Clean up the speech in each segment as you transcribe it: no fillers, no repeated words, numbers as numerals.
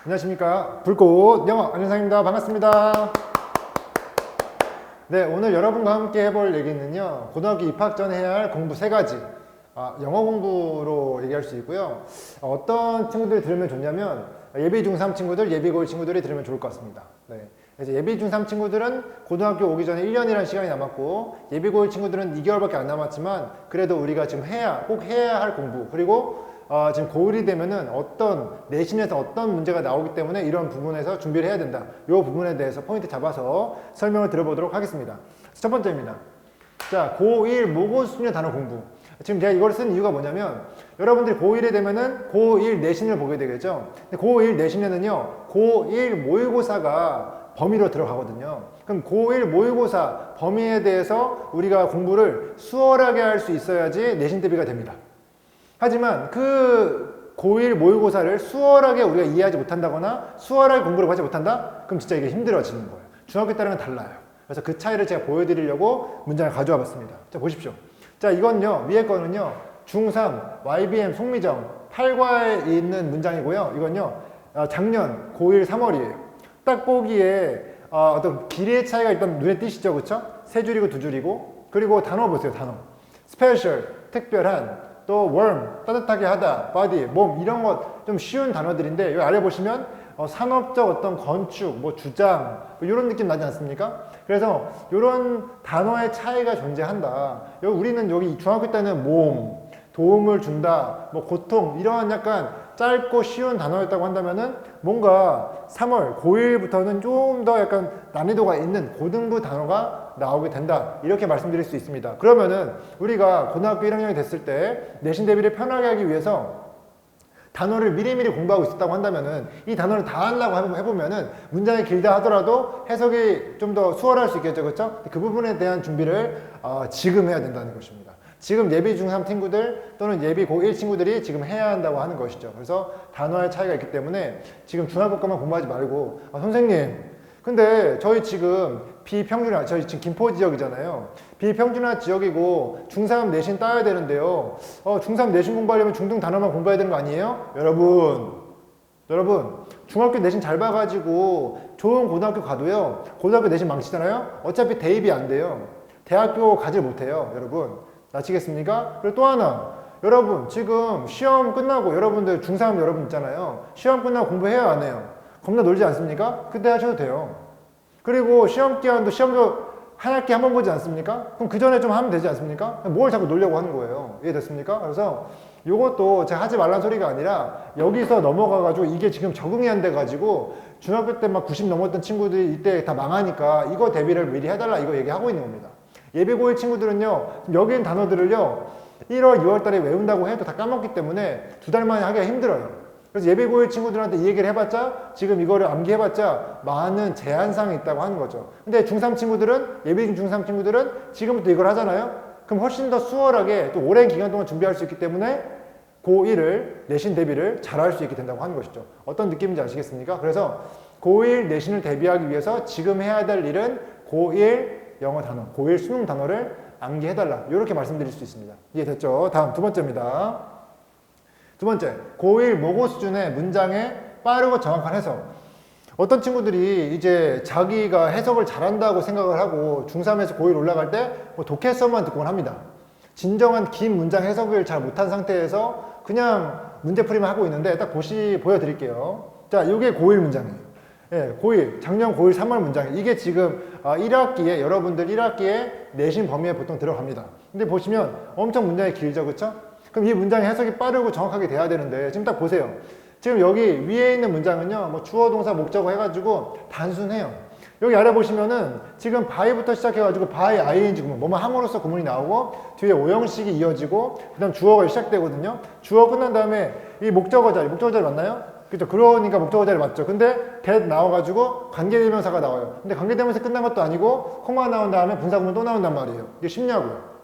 안녕하십니까. 불꽃 영어 안윤상입니다. 반갑습니다. 네, 오늘 여러분과 함께 해볼 얘기는요, 고등학교 입학 전에 해야 할 공부 3가지, 영어 공부로 얘기할 수 있고요. 어떤 친구들이 들으면 좋냐면 예비 중3 친구들, 예비 고1 친구들이 들으면 좋을 것 같습니다. 네. 그래서 예비 중3 친구들은 고등학교 오기 전에 1년이라는 시간이 남았고, 예비 고1 친구들은 2개월밖에 안 남았지만 그래도 우리가 지금 꼭 해야 할 공부, 그리고 지금 고1이 되면은 내신에서 어떤 문제가 나오기 때문에 이런 부분에서 준비를 해야 된다. 이 부분에 대해서 포인트 잡아서 설명을 들어보도록 하겠습니다. 첫 번째입니다. 자, 고1 모고 수준의 단어 공부. 지금 제가 이걸 쓴 이유가 뭐냐면, 여러분들이 고1에 되면은 고1 내신을 보게 되겠죠. 근데 고1 내신에는요, 고1 모의고사가 범위로 들어가거든요. 그럼 고1 모의고사 범위에 대해서 우리가 공부를 수월하게 할 수 있어야지 내신 대비가 됩니다. 하지만 그 고1 모의고사를 수월하게 우리가 이해하지 못한다거나 수월하게 공부를 하지 못한다? 그럼 진짜 이게 힘들어지는 거예요. 중학교 때랑은 달라요. 그래서 그 차이를 제가 보여드리려고 문장을 가져와 봤습니다. 자, 보십시오. 자, 이건요, 위에 거는요, 중3 YBM 송미정 8과에 있는 문장이고요. 이건요, 작년 고1 3월이에요. 딱 보기에 어떤 길이의 차이가 일단 눈에 띄시죠, 그쵸? 3줄이고 2줄이고, 그리고 단어 보세요, 단어. 스페셜, 특별한, 또 worm, 따뜻하게 하다, body, 몸, 이런 것 좀 쉬운 단어들인데, 여기 아래 보시면 산업적 어떤 건축, 주장, 이런 느낌 나지 않습니까? 그래서 이런 단어의 차이가 존재한다. 우리는 여기 중학교 때는 몸, 도움을 준다, 고통, 이런 약간 짧고 쉬운 단어였다고 한다면은 뭔가 3월, 고1부터는 좀 더 약간 난이도가 있는 고등부 단어가 나오게 된다. 이렇게 말씀드릴 수 있습니다. 그러면은 우리가 고등학교 1학년이 됐을 때 내신 대비를 편하게 하기 위해서 단어를 미리미리 공부하고 있었다고 한다면은 이 단어를 다 하려고 해보면은 문장이 길다 하더라도 해석이 좀 더 수월할 수 있겠죠. 그렇죠? 그 부분에 대한 준비를 지금 해야 된다는 것입니다. 지금 예비 중3 친구들 또는 예비 고1 친구들이 지금 해야 한다고 하는 것이죠. 그래서 단어의 차이가 있기 때문에 지금 중학교 것만 공부하지 말고, 선생님, 근데 저희 지금 저희 지금 김포 지역이잖아요. 비평준화 지역이고 중3 내신 따야 되는데요. 중3 내신 공부하려면 중등 단어만 공부해야 되는 거 아니에요? 여러분, 중학교 내신 잘 봐가지고 좋은 고등학교 가도요, 고등학교 내신 망치잖아요? 어차피 대입이 안 돼요. 대학교 가지 못해요, 여러분. 아시겠습니까? 그리고 또 하나, 여러분, 지금 시험 끝나고 여러분들 중3 여러분 있잖아요. 시험 끝나고 공부해야 안 해요? 겁나 놀지 않습니까? 그때 하셔도 돼요. 그리고 시험 기간도 시험도 한 학기 한 번 보지 않습니까? 그럼 그 전에 좀 하면 되지 않습니까? 뭘 자꾸 놀려고 하는 거예요. 이해됐습니까? 그래서 이것도 제가 하지 말라는 소리가 아니라 여기서 넘어가가지고 이게 지금 적응이 안 돼가지고 중학교 때 막 90 넘었던 친구들이 이때 다 망하니까 이거 대비를 미리 해달라, 이거 얘기하고 있는 겁니다. 예비 고1 친구들은요, 여기 있는 단어들을요, 1월, 2월 달에 외운다고 해도 다 까먹기 때문에 2달 만에 하기가 힘들어요. 그래서 예비 고1 친구들한테 이 얘기를 해봤자, 지금 이거를 암기해봤자 많은 제한사항이 있다고 하는 거죠. 근데 중3 친구들은, 예비 중3 친구들은 지금부터 이걸 하잖아요? 그럼 훨씬 더 수월하게 또 오랜 기간 동안 준비할 수 있기 때문에 고1을, 내신 대비를 잘할 수 있게 된다고 하는 것이죠. 어떤 느낌인지 아시겠습니까? 그래서 고1 내신을 대비하기 위해서 지금 해야 될 일은 고1 영어 단어, 고1 수능 단어를 암기해달라. 이렇게 말씀드릴 수 있습니다. 이해됐죠? 다음 두 번째입니다. 두 번째, 고1 모고 수준의 문장의 빠르고 정확한 해석. 어떤 친구들이 이제 자기가 해석을 잘한다고 생각을 하고 중3에서 고1 올라갈 때 독해서만 듣곤 합니다. 진정한 긴 문장 해석을 잘 못한 상태에서 그냥 문제풀이만 하고 있는데 딱 보여드릴게요. 자, 이게 고1 문장이에요. 예, 고1, 작년 고1 3월 문장. 이게 지금 1학기에, 여러분들 1학기에 내신 범위에 보통 들어갑니다. 근데 보시면 엄청 문장이 길죠, 그쵸? 그럼 이 문장의 해석이 빠르고 정확하게 돼야 되는데, 지금 딱 보세요. 지금 여기 위에 있는 문장은요, 주어, 동사, 목적어 해가지고 단순해요. 여기 아래 보시면은 지금 by부터 시작해가지고 by, ing 구문, 뭐뭐 함으로써 구문이 나오고 뒤에 오형식이 이어지고 그 다음 주어가 시작되거든요. 주어 끝난 다음에 이 목적어 자리 맞나요? 그죠? 그러니까 목적어 자리 맞죠. 근데 that 나와가지고 관계대명사가 나와요. 근데 관계대명사 끝난 것도 아니고 코마 나온 다음에 분사구문 또 나온단 말이에요. 이게 쉽냐고요.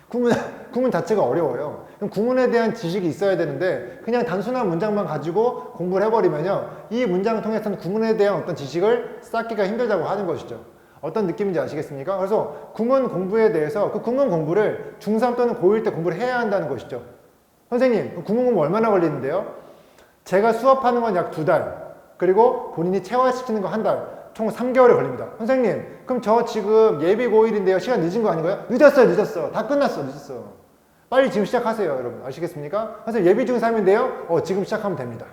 구문 자체가 어려워요. 그럼 구문에 대한 지식이 있어야 되는데 그냥 단순한 문장만 가지고 공부를 해버리면요, 이 문장을 통해서는 구문에 대한 어떤 지식을 쌓기가 힘들다고 하는 것이죠. 어떤 느낌인지 아시겠습니까? 그래서 구문 공부에 대해서 그 구문 공부를 중3 또는 고1 때 공부를 해야 한다는 것이죠. 선생님, 구문 공부 얼마나 걸리는데요? 제가 수업하는 건 약 2달, 그리고 본인이 체화시키는 거 1달, 총 3개월이 걸립니다. 선생님, 그럼 저 지금 예비 고1인데요. 시간 늦은 거 아닌가요? 늦었어. 다 끝났어. 빨리 지금 시작하세요, 여러분. 아시겠습니까? 선생님, 예비 중3인데요. 지금 시작하면 됩니다.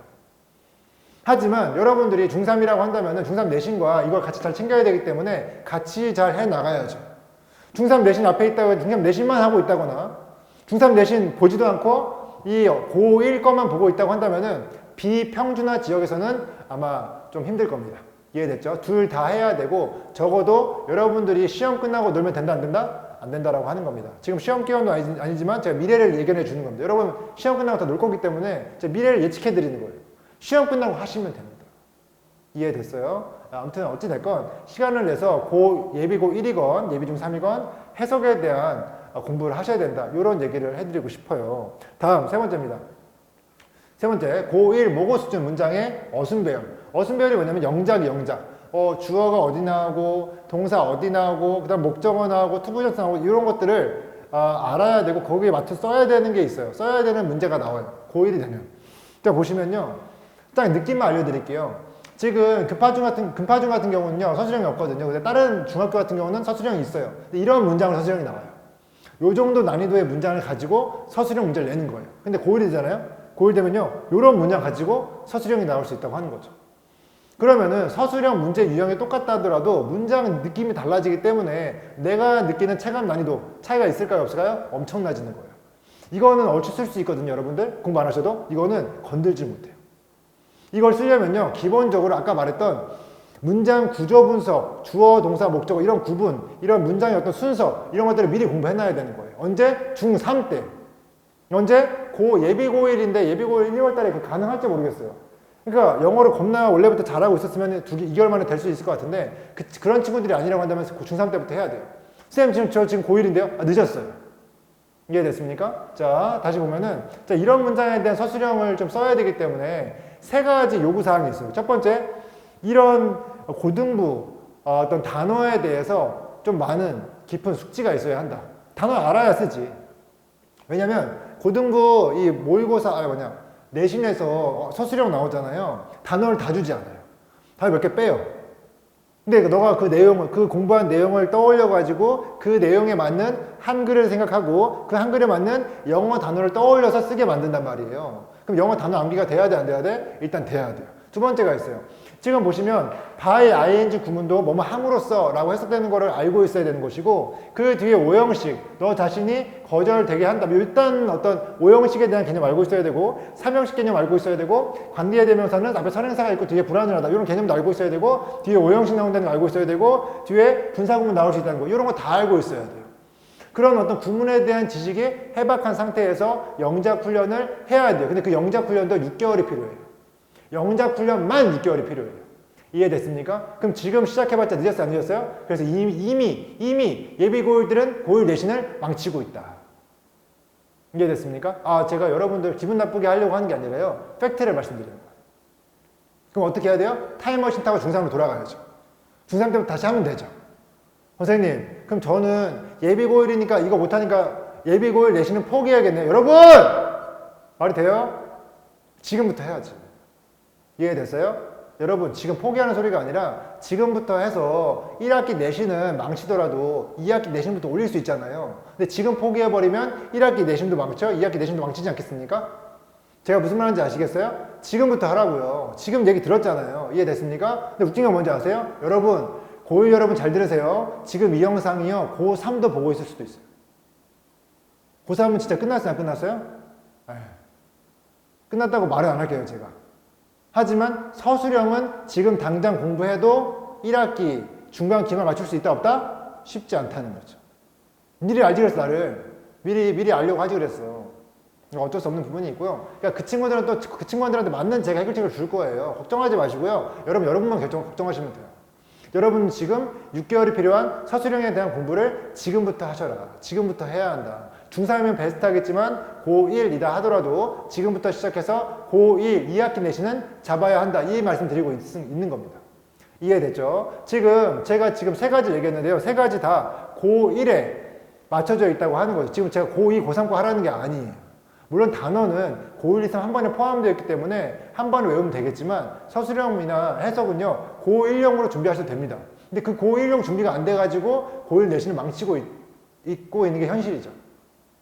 하지만 여러분들이 중3이라고 한다면 중3 내신과 이걸 같이 잘 챙겨야 되기 때문에 같이 잘 해나가야죠. 중3 내신 앞에 있다고 중3 내신만 하고 있다거나 중3 내신 보지도 않고 이 고1 것만 보고 있다고 한다면 비평준화 지역에서는 아마 좀 힘들 겁니다. 이해됐죠? 둘 다 해야 되고 적어도 여러분들이 시험 끝나고 놀면 된다 안 된다? 안 된다라고 하는 겁니다. 지금 시험 기간도 아니지만 제가 미래를 예견해 주는 겁니다. 여러분 시험 끝나고 다 놀 거기 때문에 제가 미래를 예측해 드리는 거예요. 시험 끝나고 하시면 됩니다. 이해됐어요? 아무튼 어찌됐건 시간을 내서 예비고 1이건 예비 중 3이건 해석에 대한 공부를 하셔야 된다. 이런 얘기를 해드리고 싶어요. 다음 세 번째입니다. 세 번째, 고1 모고 수준 문장의 어순배열. 어순배열이 뭐냐면 영작이 영작. 주어가 어디 나오고 동사 어디 나오고 그다음 목적어 나오고 투부정사 나오고 이런 것들을 알아야 되고 거기에 맞춰 써야 되는 게 있어요. 써야 되는 문제가 나와요. 고1이 되면. 자 보시면요. 딱 느낌만 알려드릴게요. 지금 금파중 같은 경우는요 서술형이 없거든요. 근데 다른 중학교 같은 경우는 서술형이 있어요. 근데 이런 문장으로 서술형이 나와요. 요 정도 난이도의 문장을 가지고 서술형 문제를 내는 거예요. 근데 고1이잖아요. 고1 되면요 요런 문장 가지고 서술형이 나올 수 있다고 하는 거죠. 그러면은 서술형 문제 유형이 똑같다 하더라도 문장 느낌이 달라지기 때문에 내가 느끼는 체감 난이도 차이가 있을까요 없을까요? 엄청나지는 거예요. 이거는 얼추 쓸 수 있거든요. 여러분들 공부 안 하셔도 이거는 건들지 못해요. 이걸 쓰려면요 기본적으로 아까 말했던 문장 구조 분석, 주어, 동사, 목적어 이런 구분, 이런 문장의 어떤 순서 이런 것들을 미리 공부해놔야 되는 거예요. 언제? 중3 때. 언제? 예비 고1인데 예비 고1 1월 달에 그 가능할지 모르겠어요. 그러니까 영어를 겁나 원래부터 잘하고 있었으면 2개월 만에 될 수 있을 것 같은데 그런 친구들이 아니라고 한다면 중3 때부터 해야 돼요. 선생님 저 지금 고1인데요? 늦었어요. 이해됐습니까? 자 다시 보면은 자, 이런 문장에 대한 서술형을 좀 써야 되기 때문에 3가지 요구사항이 있어요. 첫 번째, 이런 고등부 어떤 단어에 대해서 좀 많은 깊은 숙지가 있어야 한다. 단어 알아야 쓰지. 왜냐면 고등부 이 모의고사 내신에서 서술형 나오잖아요. 단어를 다 주지 않아요. 단어 몇 개 빼요. 근데 너가 그 공부한 내용을 떠올려 가지고 그 내용에 맞는 한글을 생각하고 그 한글에 맞는 영어 단어를 떠올려서 쓰게 만든단 말이에요. 그럼 영어 단어 암기가 돼야 돼, 안 돼야 돼? 일단 돼야 돼요. 두 번째가 있어요. 지금 보시면 by ing 구문도 뭐뭐 함으로써 라고 해석되는 거를 알고 있어야 되는 것이고 그 뒤에 오형식, 너 자신이 거절되게 한다. 일단 어떤 오형식에 대한 개념 알고 있어야 되고 삼형식 개념 알고 있어야 되고 관계의 대명사는 앞에 선행사가 있고 뒤에 불완전하다. 이런 개념도 알고 있어야 되고 뒤에 오형식 나온다는 거 알고 있어야 되고 뒤에 분사구문 나올 수 있다는 거 이런 거 다 알고 있어야 돼요. 그런 어떤 구문에 대한 지식이 해박한 상태에서 영작 훈련을 해야 돼요. 근데 그 영작 훈련도 6개월이 필요해요. 영작 훈련만 6개월이 필요해요. 이해됐습니까? 그럼 지금 시작해봤자 늦었어요? 안 늦었어요? 그래서 이미 예비 고1들은 고1 내신을 망치고 있다. 이해됐습니까? 제가 여러분들 기분 나쁘게 하려고 하는 게 아니라요. 팩트를 말씀드리는 거예요. 그럼 어떻게 해야 돼요? 타임머신 타고 중3으로 돌아가야죠. 중3 때부터 다시 하면 되죠. 선생님, 그럼 저는 예비 고1이니까 이거 못하니까 예비 고1 내신은 포기해야겠네요. 여러분! 말이 돼요? 지금부터 해야지. 이해됐어요? 여러분 지금 포기하는 소리가 아니라 지금부터 해서 1학기 내신은 망치더라도 2학기 내신부터 올릴 수 있잖아요. 근데 지금 포기해버리면 1학기 내신도 망쳐 2학기 내신도 망치지 않겠습니까? 제가 무슨 말인지 아시겠어요? 지금부터 하라고요. 지금 얘기 들었잖아요. 이해됐습니까? 근데 웃긴 건 뭔지 아세요? 여러분 고1 여러분 잘 들으세요. 지금 이 영상이요 고3도 보고 있을 수도 있어요. 고3은 진짜 끝났어요? 안 끝났어요? 끝났다고 말은 안 할게요 제가. 하지만 서술형은 지금 당장 공부해도 1학기 중간 기말 맞출 수 있다 없다? 쉽지 않다는 거죠. 미리 알지 그랬어 나를. 미리 알려고 하지 그랬어. 어쩔 수 없는 부분이 있고요. 그러니까 그 친구들은 또 그 친구들한테 맞는 제가 해결책을 줄 거예요. 걱정하지 마시고요. 여러분만 걱정하시면 돼요. 여러분 지금 6개월이 필요한 서술형에 대한 공부를 지금부터 하셔라. 지금부터 해야 한다. 중3이면 베스트 하겠지만 고1이다 하더라도 지금부터 시작해서 고1 2학기 내신은 잡아야 한다. 이 말씀 드리고 있는 겁니다. 이해됐죠? 제가 지금 3가지 얘기했는데요. 3가지 다 고1에 맞춰져 있다고 하는 거죠. 지금 제가 고2, 고3과 하라는 게 아니에요. 물론 단어는 고1, 2, 3 한 번에 포함되어 있기 때문에 한 번에 외우면 되겠지만 서술형이나 해석은요 고1용으로 준비하셔도 됩니다. 근데 그 고1용 준비가 안 돼가지고 고1 내신을 망치고 있고 있는 게 현실이죠.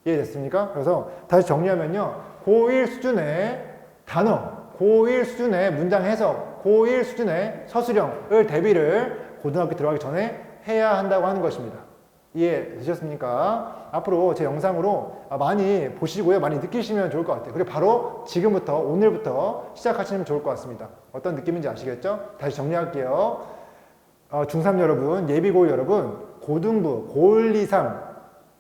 이해됐습니까? 그래서 다시 정리하면요 고1 수준의 단어, 고1 수준의 문장 해석, 고1 수준의 서술형을 대비를 고등학교 들어가기 전에 해야 한다고 하는 것입니다. 이해되셨습니까? 앞으로 제 영상으로 많이 보시고요. 많이 느끼시면 좋을 것 같아요. 그리고 바로 지금부터, 오늘부터 시작하시면 좋을 것 같습니다. 어떤 느낌인지 아시겠죠? 다시 정리할게요. 중3 여러분, 예비고1 여러분, 고등부, 고1, 2, 3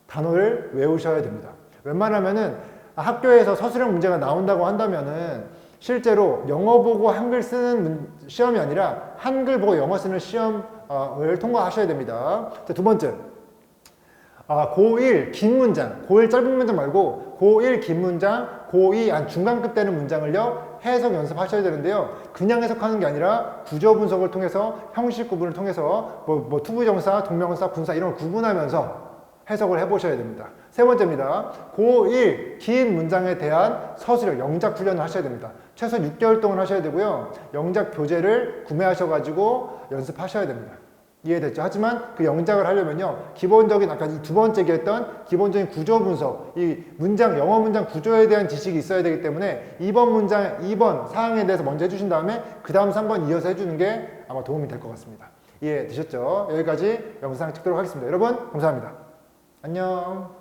단어를 외우셔야 됩니다. 웬만하면은 학교에서 서술형 문제가 나온다고 한다면은 실제로 영어 보고 한글 쓰는 시험이 아니라 한글 보고 영어 쓰는 시험을 통과하셔야 됩니다. 자, 두 번째. 고1 긴 문장, 고1 짧은 문장 말고 고1 긴 문장, 고2 한 중간급 되는 문장을요 해석 연습하셔야 되는데요. 그냥 해석하는 게 아니라 구조 분석을 통해서 형식 구분을 통해서 뭐 투부정사, 동명사, 분사 이런 걸 구분하면서 해석을 해보셔야 됩니다. 세 번째입니다. 고1 긴 문장에 대한 서술형, 영작 훈련을 하셔야 됩니다. 최소 6개월 동안 하셔야 되고요. 영작 교재를 구매하셔가지고 연습하셔야 됩니다. 이해됐죠? 하지만 그 영작을 하려면요. 기본적인 아까 이 두 번째 얘기했던 기본적인 구조 분석, 이 문장, 영어 문장 구조에 대한 지식이 있어야 되기 때문에 2번 문장, 2번 사항에 대해서 먼저 해주신 다음에 그 다음 3번 이어서 해주는 게 아마 도움이 될 것 같습니다. 이해되셨죠? 여기까지 영상 찍도록 하겠습니다. 여러분 감사합니다. 안녕.